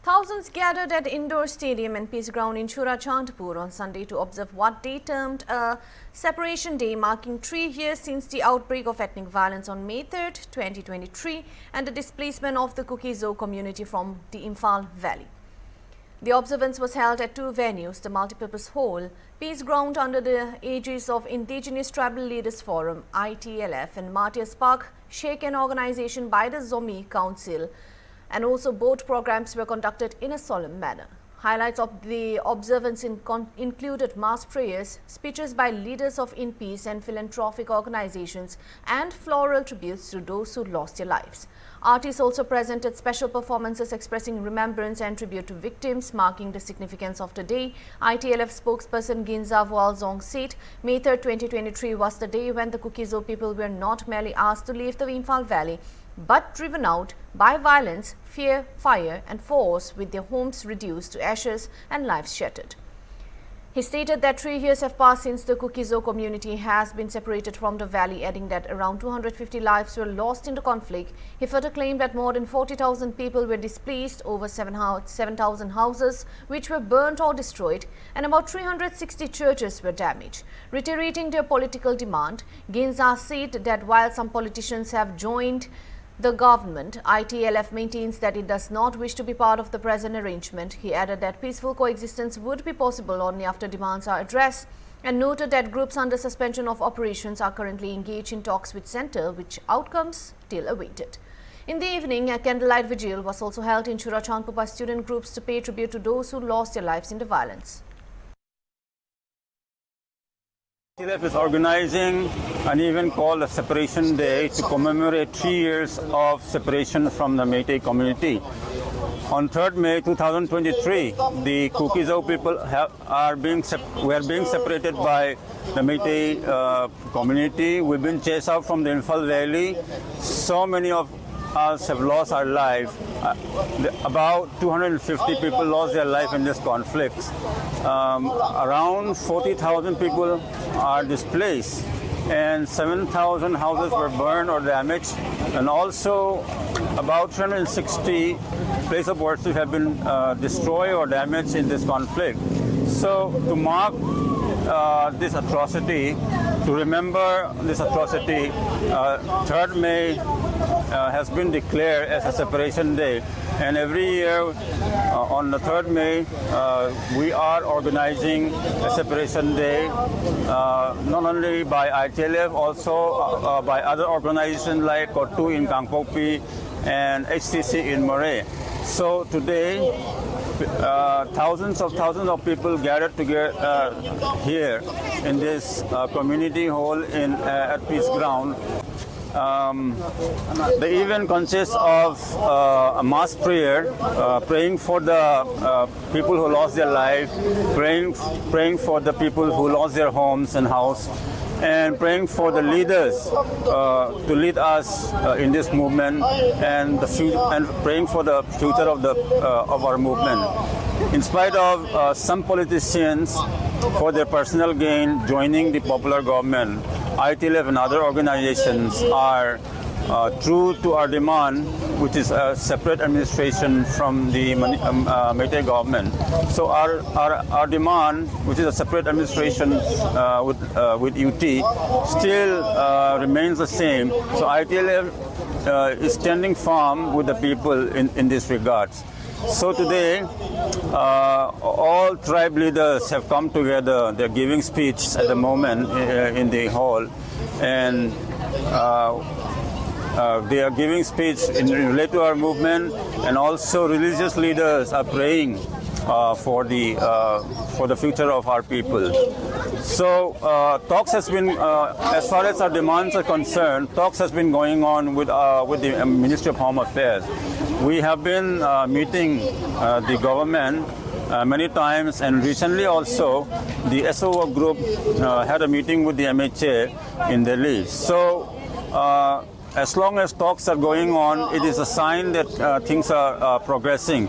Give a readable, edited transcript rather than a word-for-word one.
Thousands gathered at indoor stadium and peace ground in Churachandpur on Sunday to observe what they termed a separation day, marking 3 years since the outbreak of ethnic violence on May 3, 2023 and the displacement of the Kuki-Zo community from the Imphal Valley. The observance was held at two venues, the multipurpose hall, peace ground under the aegis of Indigenous Tribal Leaders Forum, ITLF, and Martyrs Park, Phek, an organization by the Zomi Council. And also both programs were conducted in a solemn manner. Highlights of the observance included mass prayers, speeches by leaders of In Peace and philanthropic organizations, and floral tributes to those who lost their lives. Artists also presented special performances expressing remembrance and tribute to victims, marking the significance of the day. ITLF spokesperson Ginza Walzong said, May 3, 2023 was the day when the Kuki-Zo people were not merely asked to leave the Imphal Valley, but driven out by violence, fear, fire and force, with their homes reduced to ashes and lives shattered. He stated that 3 years have passed since the Kuki-Zo community has been separated from the valley, adding that around 250 lives were lost in the conflict. He further claimed that more than 40,000 people were displaced, over 7,000 houses which were burnt or destroyed, and about 360 churches were damaged. Reiterating their political demand, Ginza said that while some politicians have joined the government, ITLF maintains that it does not wish to be part of the present arrangement. He added that peaceful coexistence would be possible only after demands are addressed, and noted that groups under suspension of operations are currently engaged in talks with centre, which outcomes still awaited. In the evening, a candlelight vigil was also held in Churachandpur by student groups to pay tribute to those who lost their lives in the violence. ITLF is organizing an event called a Separation Day to commemorate 3 years of separation from the Meitei community. On 3rd May 2023, the Kuki-Zo people were being separated by the Meitei community. We've been chased out from the Imphal Valley. So many of us have lost our life. About 250 people lost their life in this conflict. Around 40,000 people are displaced, and 7,000 houses were burned or damaged, and also about 360 places of worship have been destroyed or damaged in this conflict. So to mark this atrocity, to remember this atrocity, 3rd May has been declared as a separation day, and every year on the 3rd May we are organizing a separation day, not only by ITLF, also by other organizations like Kotu in Kangpopi and HTC in Murray. So today thousands of people gathered together here in this community hall at Peace Ground. The event consists of a mass prayer, praying for the people who lost their life, praying for the people who lost their homes and house, and praying for the leaders to lead us in this movement, and praying for the future of our movement. In spite of some politicians, for their personal gain, joining the popular government, ITLF and other organizations are true to our demand, which is a separate administration from the Meitei government. So our demand, which is a separate administration with UT, still remains the same. So ITLF is standing firm with the people in this regards. So today, all tribe leaders have come together. They're giving speech at the moment in the hall, and they are giving speech in relation to our movement, and also religious leaders are praying for the future of our people. So talks has been, as far as our demands are concerned, talks has been going on with the Ministry of Home Affairs. We have been meeting the government many times, and recently also the SOO group had a meeting with the MHA in Delhi. So as long as talks are going on, it is a sign that things are progressing.